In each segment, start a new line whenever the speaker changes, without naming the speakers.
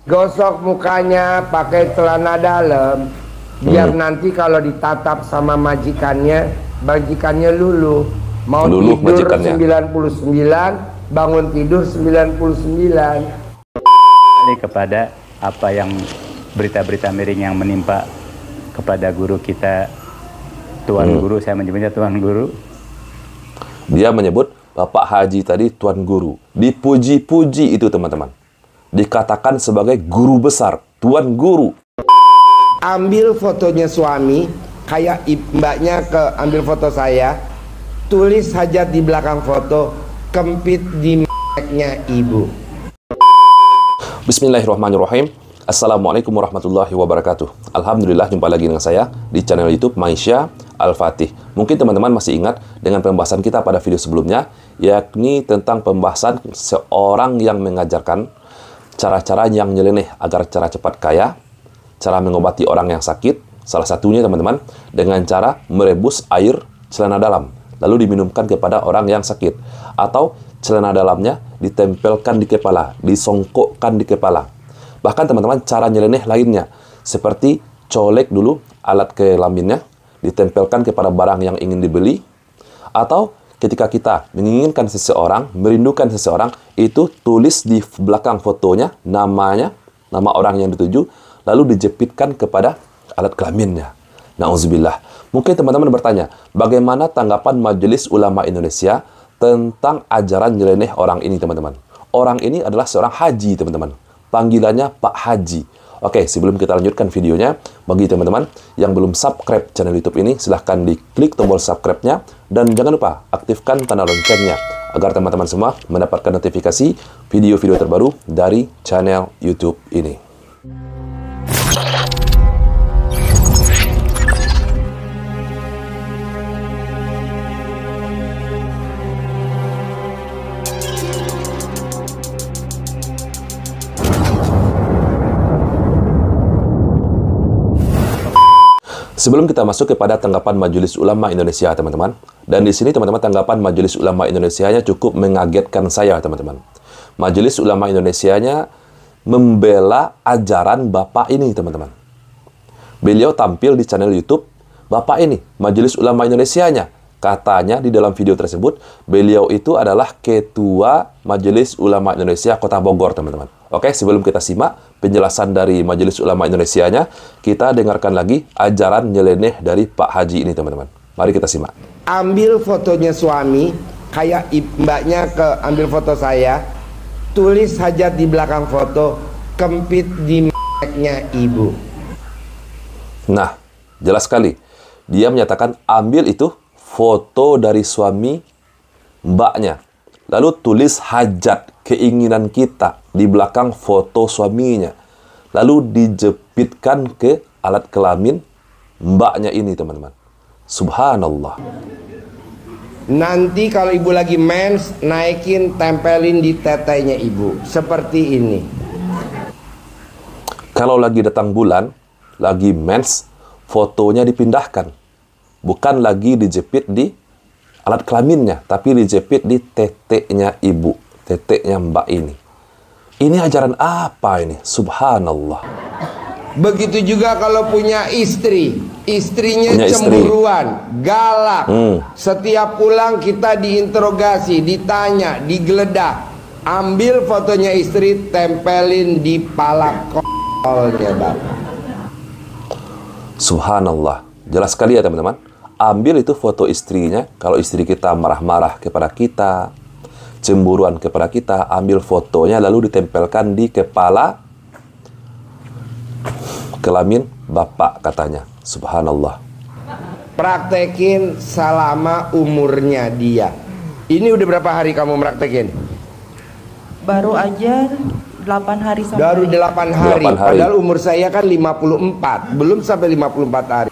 Gosok mukanya pakai celana dalam, biar nanti kalau ditatap sama majikannya luluh. Mau
Luluh
tidur
majikannya.
99, bangun tidur 99.
Ini kepada apa yang berita-berita miring yang menimpa kepada guru kita, Tuan Guru, saya menyebutnya Tuan Guru.
Dia menyebut Bapak Haji tadi Tuan Guru. Dipuji-puji itu teman-teman. Dikatakan sebagai guru besar, Tuan Guru.
Ambil fotonya suami, kayak mbaknya ambil foto saya, tulis hajat di belakang foto, kempit di nya ibu.
Bismillahirrahmanirrahim. Assalamualaikum warahmatullahi wabarakatuh. Alhamdulillah, jumpa lagi dengan saya di channel YouTube Maisha Al-Fatih. Mungkin teman-teman masih ingat dengan pembahasan kita pada video sebelumnya, yakni tentang pembahasan seorang yang mengajarkan cara-cara yang nyeleneh agar cara cepat kaya, cara mengobati orang yang sakit, salah satunya teman-teman dengan cara merebus air celana dalam, lalu diminumkan kepada orang yang sakit, atau celana dalamnya ditempelkan di kepala, disongkokkan di kepala. Bahkan teman-teman cara nyeleneh lainnya, seperti colek dulu alat kelaminnya, ditempelkan kepada barang yang ingin dibeli, atau ketika kita menginginkan seseorang, merindukan seseorang, itu tulis di belakang fotonya namanya, nama orang yang dituju, lalu dijepitkan kepada alat kelaminnya. Nauzubillah. Mungkin teman-teman bertanya, bagaimana tanggapan Majelis Ulama Indonesia tentang ajaran nyeleneh orang ini, teman-teman? Orang ini adalah seorang haji, teman-teman. Panggilannya Pak Haji. Oke, sebelum kita lanjutkan videonya, bagi teman-teman yang belum subscribe channel YouTube ini, silahkan diklik tombol subscribe-nya, dan jangan lupa aktifkan tanda loncengnya, agar teman-teman semua mendapatkan notifikasi video-video terbaru dari channel YouTube ini. Sebelum kita masuk kepada tanggapan Majelis Ulama Indonesia, teman-teman. Dan di sini, teman-teman, tanggapan Majelis Ulama Indonesia-nya cukup mengagetkan saya, teman-teman. Majelis Ulama Indonesia-nya membela ajaran Bapak ini, teman-teman. Beliau tampil di channel YouTube Bapak ini, Majelis Ulama Indonesia-nya. Katanya di dalam video tersebut, beliau itu adalah Ketua Majelis Ulama Indonesia Kota Bogor, teman-teman. Oke, sebelum kita simak penjelasan dari Majelis Ulama Indonesia-nya, kita dengarkan lagi ajaran nyeleneh dari Pak Haji ini, teman-teman. Mari kita simak.
Ambil fotonya suami, kayak mbaknya ambil foto saya, tulis hajat di belakang foto, kempit di nya ibu.
Nah, jelas sekali. Dia menyatakan ambil itu foto dari suami mbaknya, lalu tulis hajat keinginan kita di belakang foto suaminya, lalu dijepitkan ke alat kelamin mbaknya ini, teman-teman. Subhanallah.
Nanti kalau ibu lagi mens, naikin, tempelin di tetenya ibu, seperti ini.
Kalau lagi datang bulan, lagi mens, fotonya dipindahkan. Bukan lagi dijepit di alat kelaminnya, tapi dijepit di teteknya ibu, teteknya mbak ini. Ini ajaran apa ini? Subhanallah.
Begitu juga kalau punya istri, istrinya
Punya
cemburuan, galak.
Setiap
Setiap pulang kita diinterogasi, ditanya, digeledah. Ambil fotonya istri, tempelin di pala kolnya bapak.
Subhanallah. Jelas sekali ya, teman-teman. Ambil itu foto istrinya. Kalau istri kita marah-marah kepada kita, cemburuan kepada kita, ambil fotonya lalu ditempelkan di kepala kelamin bapak, katanya. Subhanallah.
Praktekin selama umurnya dia. Ini udah berapa hari kamu praktekin?
Baru aja 8 hari sampai.
Baru 8 hari.
8 hari.
Padahal umur saya kan 54. Belum sampai 54 hari.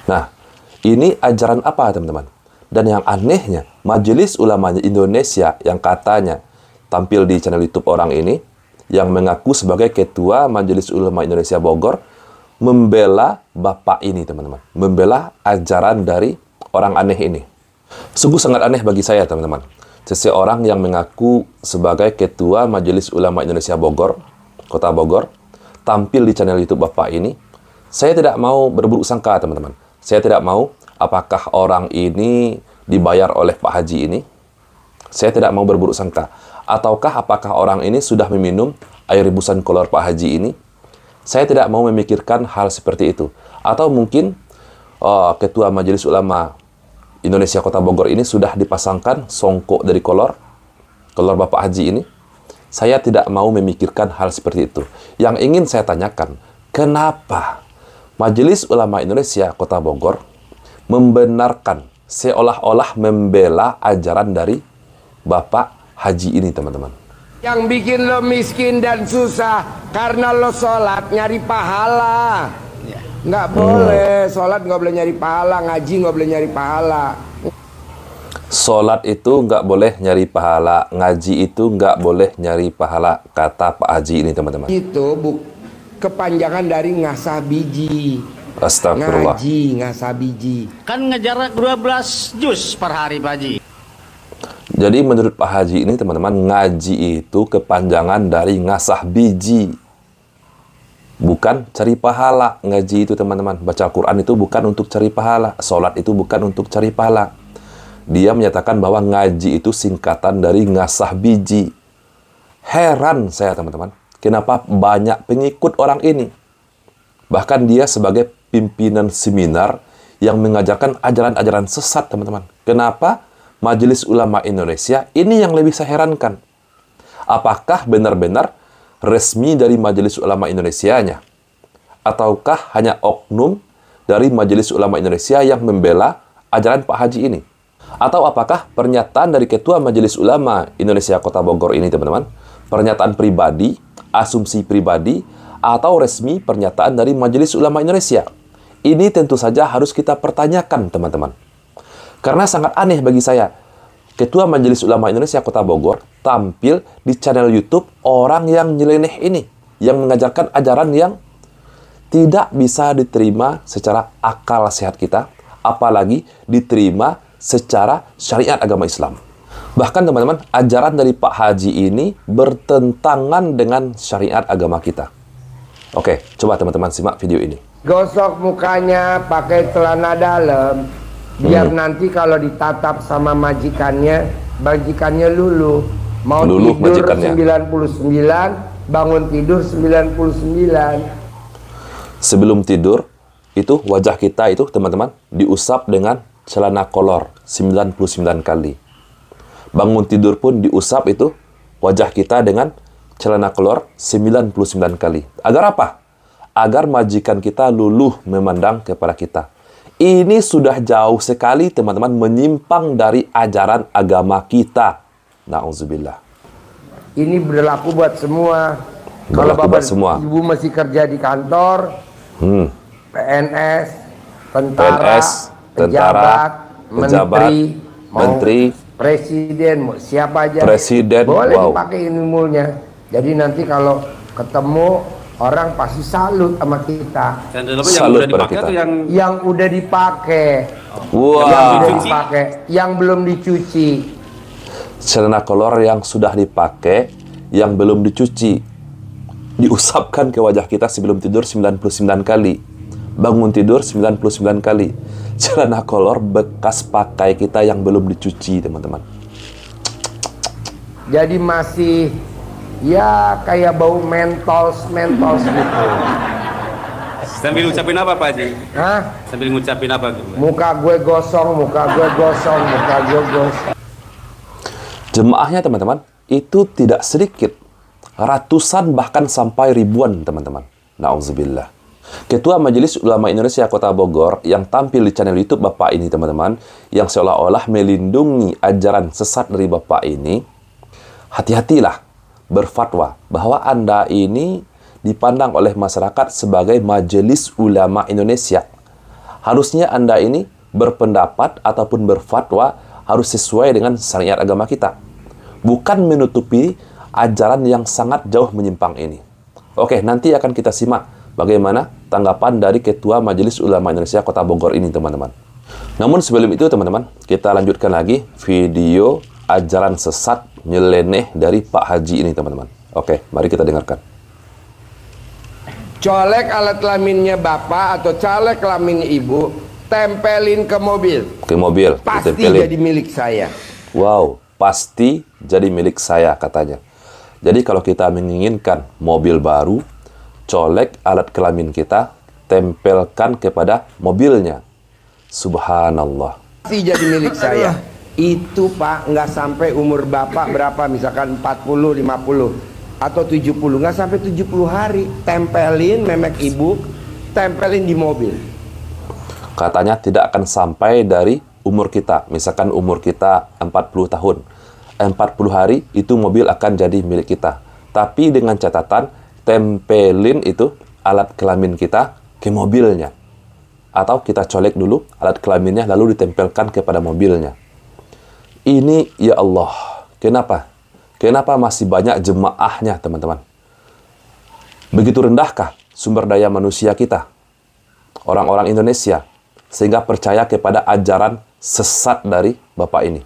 Nah, ini ajaran apa, teman-teman? Dan yang anehnya, Majelis Ulama Indonesia yang katanya tampil di channel YouTube orang ini, yang mengaku sebagai Ketua Majelis Ulama Indonesia Bogor, membela Bapak ini, teman-teman. Membela ajaran dari orang aneh ini. Sungguh sangat aneh bagi saya, teman-teman. Seseorang yang mengaku sebagai Ketua Majelis Ulama Indonesia Bogor, Kota Bogor tampil di channel YouTube Bapak ini, saya tidak mau berburuk sangka, teman-teman. Saya tidak mau apakah orang ini dibayar oleh Pak Haji ini. Saya tidak mau berburuk sangka. Ataukah apakah orang ini sudah meminum air rebusan kolor Pak Haji ini. Saya tidak mau memikirkan hal seperti itu. Atau mungkin Ketua Majelis Ulama Indonesia Kota Bogor ini sudah dipasangkan songkok dari kolor Bapak Haji ini. Saya tidak mau memikirkan hal seperti itu. Yang ingin saya tanyakan, kenapa Majelis Ulama Indonesia Kota Bogor membenarkan, seolah-olah membela ajaran dari Bapak Haji ini, teman-teman?
Yang bikin lo miskin dan susah karena lo sholat nyari pahala. Nggak boleh, sholat nggak boleh nyari pahala, ngaji nggak boleh nyari pahala.
Sholat itu nggak boleh nyari pahala, ngaji itu nggak boleh nyari pahala, kata Pak Haji ini, teman-teman.
Itu kepanjangan dari ngasah biji.
Astagfirullah.
Ngaji, ngasah biji.
Kan ngejar 12 juz per hari, Pak Haji.
Jadi menurut Pak Haji ini, teman-teman, ngaji itu kepanjangan dari ngasah biji. Bukan cari pahala. Ngaji itu, teman-teman, baca Al-Quran itu bukan untuk cari pahala. Sholat itu bukan untuk cari pahala. Dia menyatakan bahwa ngaji itu singkatan dari ngasah biji. Heran saya, teman-teman, kenapa banyak pengikut orang ini. Bahkan dia sebagai pimpinan seminar yang mengajarkan ajaran-ajaran sesat, teman-teman. Kenapa Majelis Ulama Indonesia ini yang lebih saya herankan? Apakah benar-benar resmi dari Majelis Ulama Indonesianya? Ataukah hanya oknum dari Majelis Ulama Indonesia yang membela ajaran Pak Haji ini? Atau apakah pernyataan dari Ketua Majelis Ulama Indonesia Kota Bogor ini, teman-teman, pernyataan pribadi, asumsi pribadi, atau resmi pernyataan dari Majelis Ulama Indonesia? Ini tentu saja harus kita pertanyakan, teman-teman. Karena sangat aneh bagi saya, Ketua Majelis Ulama Indonesia Kota Bogor tampil di channel YouTube orang yang nyeleneh ini, yang mengajarkan ajaran yang tidak bisa diterima secara akal sehat kita, apalagi diterima secara syariat agama Islam. Bahkan, teman-teman, ajaran dari Pak Haji ini bertentangan dengan syariat agama kita. Oke, coba teman-teman simak video ini.
Gosok mukanya pakai celana dalam, biar nanti kalau ditatap sama majikannya luluh. Mau
Luluh
tidur
majikannya.
99, bangun tidur 99.
Sebelum tidur, itu wajah kita itu, teman-teman, diusap dengan celana kolor 99 kali. Bangun tidur pun diusap itu wajah kita dengan celana kolor 99 kali. Agar apa? Agar majikan kita luluh memandang kepada kita. Ini sudah jauh sekali, teman-teman, menyimpang dari ajaran agama kita. Na'udzubillah.
Ini berlaku buat semua. Kalau
Berlaku buat
bapak
semua.
ibu masih kerja di kantor, PNS, tentara, pejabat, menteri, presiden, mau siapa aja, boleh dipakai ilmunya. Jadi nanti kalau ketemu orang pasti salut sama kita.
Salut pada kita.
Yang udah dipakai,
Wah.
yang udah dipakai, yang belum dicuci.
Celana kolor yang sudah dipakai, yang belum dicuci, diusapkan ke wajah kita sebelum tidur 99 kali. Bangun tidur 99 kali. Celana kolor bekas pakai kita yang belum dicuci, teman-teman.
Jadi masih ya kayak bau mentos gitu.
Sambil ngucapin apa, Pak Haji?
Hah?
Sambil ngucapin apa?
Muka gue gosong, muka gue gosong, muka gue gosong.
Jemaahnya, teman-teman, itu tidak sedikit. Ratusan bahkan sampai ribuan, teman-teman. Na'udzubillah. Ketua Majelis Ulama Indonesia Kota Bogor yang tampil di channel YouTube Bapak ini, teman-teman, yang seolah-olah melindungi ajaran sesat dari Bapak ini, hati-hatilah berfatwa bahwa Anda ini dipandang oleh masyarakat sebagai Majelis Ulama Indonesia. Harusnya Anda ini berpendapat ataupun berfatwa harus sesuai dengan syariat agama kita, bukan menutupi ajaran yang sangat jauh menyimpang ini. Oke, nanti akan kita simak bagaimana tanggapan dari Ketua Majelis Ulama Indonesia Kota Bogor ini, teman-teman. Namun sebelum itu, teman-teman, kita lanjutkan lagi video ajaran sesat nyeleneh dari Pak Haji ini, teman-teman. Oke, mari kita dengarkan.
colek alat kelaminnya bapak atau colek kelaminnya ibu, tempelin ke mobil.
Ke mobil,
Pasti
ditempelin.
jadi milik saya.
Wow, pasti jadi milik saya katanya. Jadi kalau kita menginginkan mobil baru, colek alat kelamin kita, tempelkan kepada mobilnya. Subhanallah.
Pasti jadi milik saya. Itu Pak, nggak sampai umur bapak berapa, misalkan 40, 50 atau 70, nggak sampai 70 hari, tempelin memek ibu, tempelin di mobil.
Katanya tidak akan sampai dari umur kita. Misalkan umur kita 40 tahun. 40 hari itu mobil akan jadi milik kita. Tapi dengan catatan, tempelin itu alat kelamin kita ke mobilnya. Atau kita colek dulu alat kelaminnya lalu ditempelkan kepada mobilnya. Ini ya Allah, kenapa? Kenapa masih banyak jemaahnya, teman-teman? Begitu rendahkah sumber daya manusia kita, orang-orang Indonesia, sehingga percaya kepada ajaran sesat dari Bapak ini?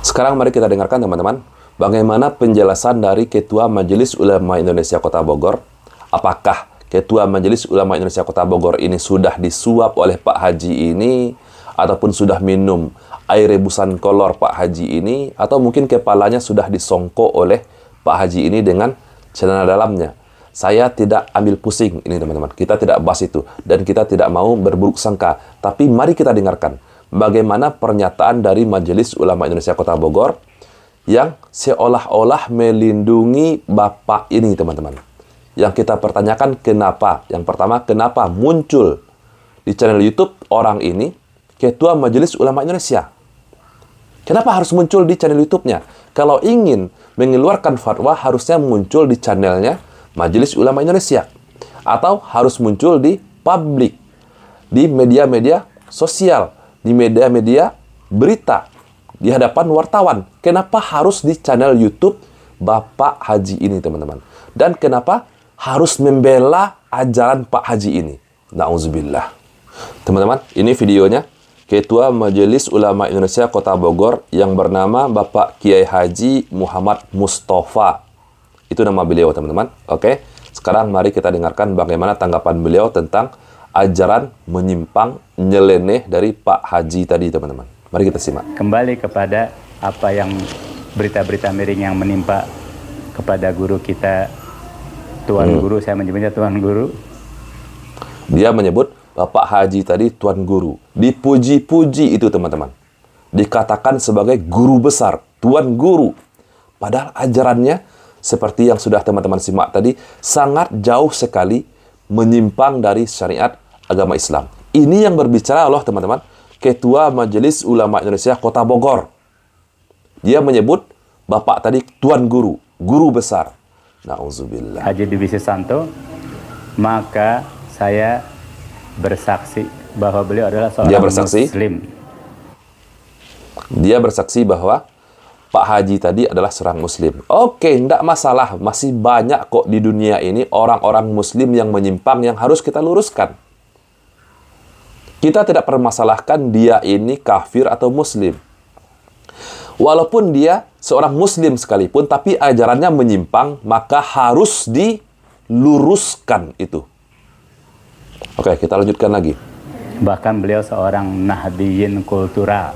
Sekarang mari kita dengarkan, teman-teman, bagaimana penjelasan dari Ketua Majelis Ulama Indonesia Kota Bogor. Apakah Ketua Majelis Ulama Indonesia Kota Bogor ini sudah disuap oleh Pak Haji ini, ataupun sudah minum air rebusan kolor Pak Haji ini, atau mungkin kepalanya sudah disongkok oleh Pak Haji ini dengan celana dalamnya. Saya tidak ambil pusing ini, teman-teman. Kita tidak bahas itu dan kita tidak mau berburuk sangka. Tapi mari kita dengarkan bagaimana pernyataan dari Majelis Ulama Indonesia Kota Bogor yang seolah-olah melindungi Bapak ini, teman-teman. Yang kita pertanyakan kenapa? Yang pertama, kenapa muncul di channel YouTube orang ini, Ketua Majelis Ulama Indonesia? Kenapa harus muncul di channel YouTube-nya? Kalau ingin mengeluarkan fatwa, harusnya muncul di channelnya Majelis Ulama Indonesia. Atau harus muncul di publik, di media-media sosial, di media-media berita, di hadapan wartawan. Kenapa harus di channel YouTube Bapak Haji ini, teman-teman? Dan kenapa harus membela ajaran Pak Haji ini? Na'udzubillah. Teman-teman, ini videonya Ketua Majelis Ulama Indonesia Kota Bogor yang bernama Bapak Kiai Haji Muhammad Mustafa. Itu nama beliau, teman-teman. Oke, sekarang mari kita dengarkan bagaimana tanggapan beliau tentang ajaran menyimpang, nyeleneh dari Pak Haji tadi, teman-teman. Mari kita simak.
Kembali kepada apa yang berita-berita miring yang menimpa kepada guru kita, Tuan Guru, saya menyebutnya Tuan Guru.
Dia menyebut Bapak Haji tadi Tuan Guru. Dipuji-puji itu, teman-teman. Dikatakan sebagai guru besar, Tuan Guru. Padahal ajarannya, seperti yang sudah teman-teman simak tadi, sangat jauh sekali menyimpang dari syariat agama Islam. Ini yang berbicara Allah, teman-teman, Ketua Majelis Ulama Indonesia Kota Bogor. Dia menyebut Bapak tadi Tuan Guru, guru besar. Na'udzubillah.
Haji Dwi Susanto, maka saya bersaksi bahwa beliau adalah seorang Muslim. Dia
bersaksi bahwa Pak Haji tadi adalah seorang Muslim. Oke, tidak masalah. Masih banyak kok di dunia ini orang-orang Muslim yang menyimpang yang harus kita luruskan. Kita tidak permasalahkan dia ini kafir atau Muslim. Walaupun dia seorang Muslim sekalipun, tapi ajarannya menyimpang, maka harus diluruskan itu. Oke, kita lanjutkan lagi.
Bahkan beliau seorang nahdiyin kultural.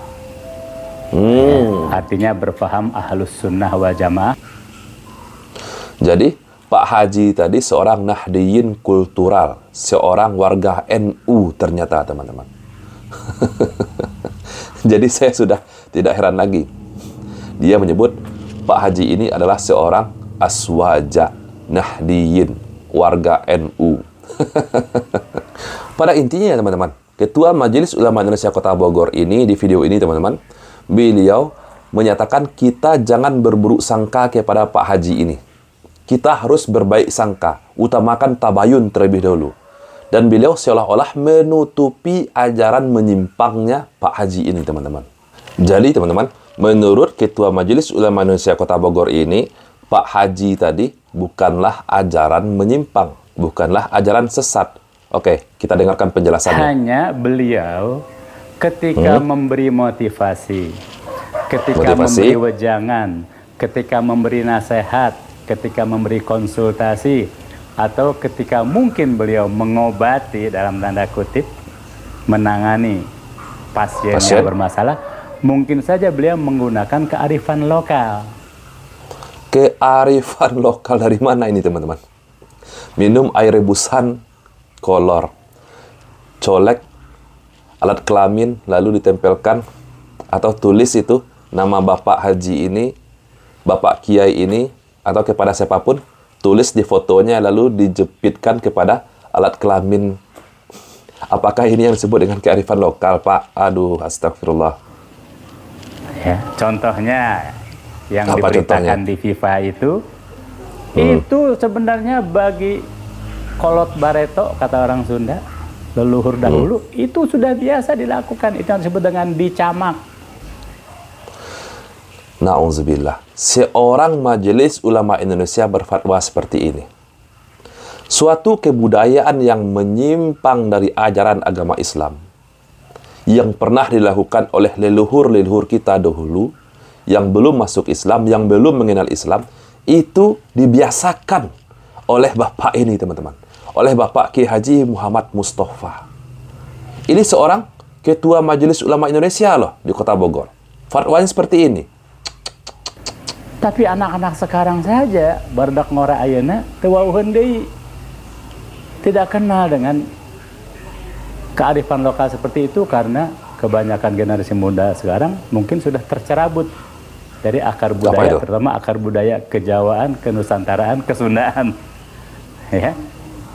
Artinya berfaham ahlus sunnah wal jamaah.
Jadi, Pak Haji tadi seorang nahdiyin kultural. Seorang warga NU ternyata, teman-teman. Jadi saya sudah tidak heran lagi. Dia menyebut Pak Haji ini adalah seorang aswaja, nahdiyin, warga NU. Pada intinya, teman-teman, Ketua Majelis Ulama Indonesia Kota Bogor ini, di video ini, teman-teman, beliau menyatakan kita jangan berburuk sangka kepada Pak Haji ini. Kita harus berbaik sangka, utamakan tabayun terlebih dahulu. Dan beliau seolah-olah menutupi ajaran menyimpangnya Pak Haji ini, teman-teman. Jadi, teman-teman, menurut Ketua Majelis Ulama Indonesia Kota Bogor ini, Pak Haji tadi bukanlah ajaran menyimpang, bukanlah ajaran sesat. Oke, kita dengarkan penjelasannya.
Hanya beliau ketika memberi motivasi, ketika memberi wejangan, ketika memberi nasihat, ketika memberi konsultasi, atau ketika mungkin beliau mengobati dalam tanda kutip, menangani pasien yang bermasalah, mungkin saja beliau menggunakan kearifan lokal.
Kearifan lokal dari mana ini teman-teman? Minum air rebusan, kolor, colek, alat kelamin, lalu ditempelkan atau tulis itu nama Bapak Haji ini, Bapak Kiai ini, atau kepada siapapun, tulis di fotonya lalu dijepitkan kepada alat kelamin. Apakah ini yang disebut dengan kearifan lokal, Pak? Aduh, astagfirullah.
Ya, contohnya yang
apa
diberitakan
contohnya?
di FIFA itu sebenarnya bagi kolot bareto, kata orang Sunda, leluhur dahulu, itu sudah biasa dilakukan. Itu yang disebut dengan dicamak.
Na'udzubillah. Seorang majelis ulama Indonesia berfatwa seperti ini. Suatu kebudayaan yang menyimpang dari ajaran agama Islam yang pernah dilakukan oleh leluhur-leluhur kita dahulu, yang belum masuk Islam, yang belum mengenal Islam, itu dibiasakan oleh Bapak ini, teman-teman. Oleh Bapak Ki Haji Muhammad Mustafa. Ini seorang ketua Majelis Ulama Indonesia loh, di Kota Bogor. Fatwanya seperti ini.
Tapi anak-anak sekarang saja bardak ngora ayeuna teu wauheun deui. Tidak kenal dengan kearifan lokal seperti itu karena kebanyakan generasi muda sekarang mungkin sudah tercerabut dari akar budaya, terutama akar budaya kejawaan, kenusantaraan, kesundaan. Ya.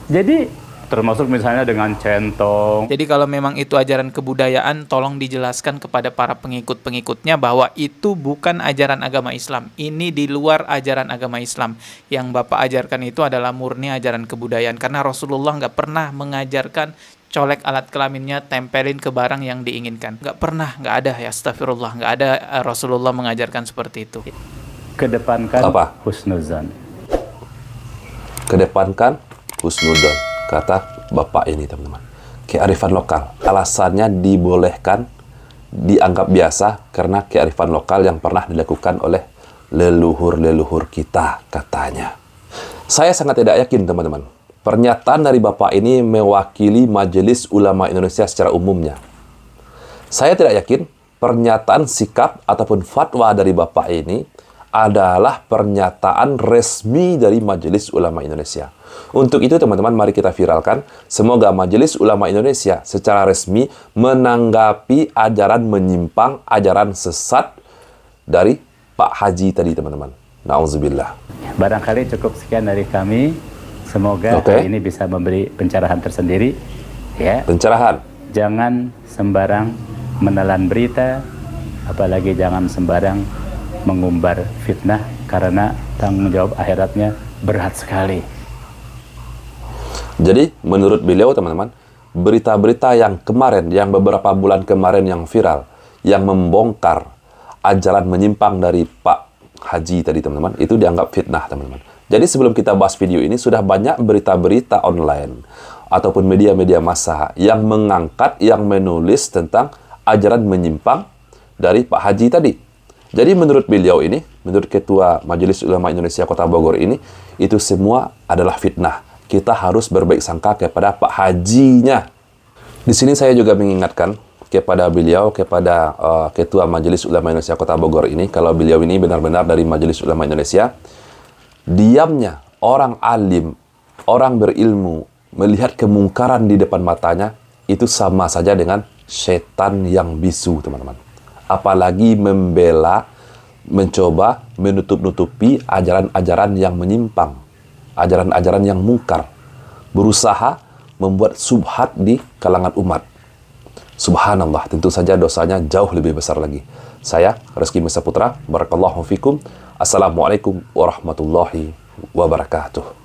Jadi termasuk misalnya dengan centong.
Jadi kalau memang itu ajaran kebudayaan, tolong dijelaskan kepada para pengikut-pengikutnya bahwa itu bukan ajaran agama Islam. Ini di luar ajaran agama Islam. Yang Bapak ajarkan itu adalah murni ajaran kebudayaan. Karena Rasulullah nggak pernah mengajarkan colek alat kelaminnya, tempelin ke barang yang diinginkan. Nggak pernah, nggak ada ya, astagfirullah. Nggak ada Rasulullah mengajarkan seperti itu.
Kedepankan husnuzon.
Kedepankan husnuzon, kata Bapak ini, teman-teman. Kearifan lokal. Alasannya dibolehkan, dianggap biasa karena kearifan lokal yang pernah dilakukan oleh leluhur-leluhur kita, katanya. Saya sangat tidak yakin, teman-teman. Pernyataan dari Bapak ini mewakili Majelis Ulama Indonesia secara umumnya. Saya tidak yakin pernyataan sikap ataupun fatwa dari Bapak ini adalah pernyataan resmi dari Majelis Ulama Indonesia. Untuk itu, teman-teman, mari kita viralkan. Semoga Majelis Ulama Indonesia secara resmi menanggapi ajaran menyimpang, ajaran sesat dari Pak Haji tadi, teman-teman. Na'udzubillah.
Barangkali cukup sekian dari kami. Semoga ini bisa memberi pencerahan tersendiri. Ya. Pencerahan. Jangan sembarang menelan berita, apalagi jangan sembarang mengumbar fitnah, karena tanggung jawab akhiratnya berat sekali. Jadi, menurut beliau, teman-teman, berita-berita yang kemarin, yang beberapa bulan kemarin yang viral, yang membongkar ajaran menyimpang dari Pak Haji tadi, teman-teman, itu dianggap fitnah, teman-teman. Jadi sebelum kita bahas video ini, sudah banyak berita-berita online ataupun media-media massa yang mengangkat, yang menulis tentang ajaran menyimpang dari Pak Haji tadi. Jadi menurut beliau ini, menurut Ketua Majelis Ulama Indonesia Kota Bogor ini, itu semua adalah fitnah. Kita harus berbaik sangka kepada Pak Hajinya. Di sini saya juga mengingatkan kepada beliau, kepada Ketua Majelis Ulama Indonesia Kota Bogor ini, kalau beliau ini benar-benar dari Majelis Ulama Indonesia, diamnya orang alim, orang berilmu, melihat kemungkaran di depan matanya, itu sama saja dengan setan yang bisu, teman-teman. Apalagi membela, mencoba menutup-nutupi ajaran-ajaran yang menyimpang, ajaran-ajaran yang mungkar, berusaha membuat subhat di kalangan umat. Subhanallah, tentu saja dosanya jauh lebih besar lagi. Saya, Reski Mesa Putra, barakallahu fikum. Assalamualaikum warahmatullahi wabarakatuh.